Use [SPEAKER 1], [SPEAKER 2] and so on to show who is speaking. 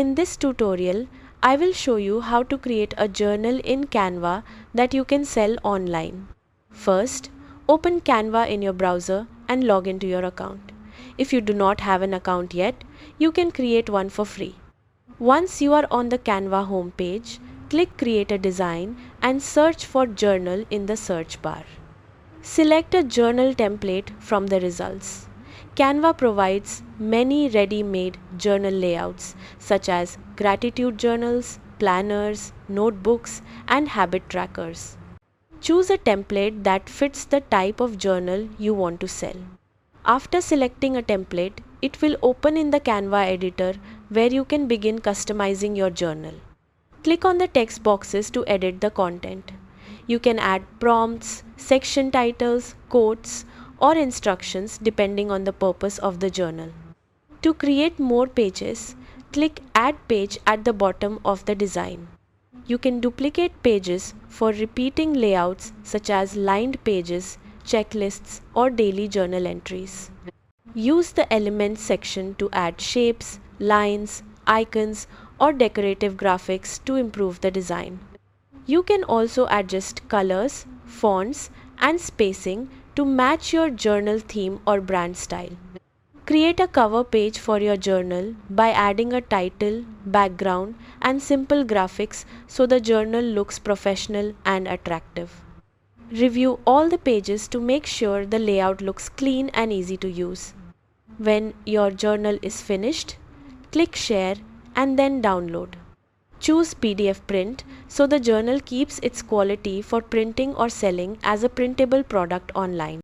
[SPEAKER 1] In this tutorial, I will show you how to create a journal in Canva that you can sell online. First, open Canva in your browser and log into your account. If you do not have an account yet, you can create one for free. Once you are on the Canva homepage, click Create a Design and search for Journal in the search bar. Select a journal template from the results. Canva provides many ready-made journal layouts such as gratitude journals, planners, notebooks, and habit trackers. Choose a template that fits the type of journal you want to sell. After selecting a template, it will open in the Canva editor where you can begin customizing your journal. Click on the text boxes to edit the content. You can add prompts, section titles, quotes, or instructions depending on the purpose of the journal. To create more pages, click Add Page at the bottom of the design. You can duplicate pages for repeating layouts such as lined pages, checklists, or daily journal entries. Use the Elements section to add shapes, lines, icons, or decorative graphics to improve the design. You can also adjust colors, fonts, and spacing to match your journal theme or brand style. Create a cover page for your journal by adding a title, background, and simple graphics so the journal looks professional and attractive. Review all the pages to make sure the layout looks clean and easy to use. When your journal is finished, click Share and then Download. Choose PDF print so the journal keeps its quality for printing or selling as a printable product online.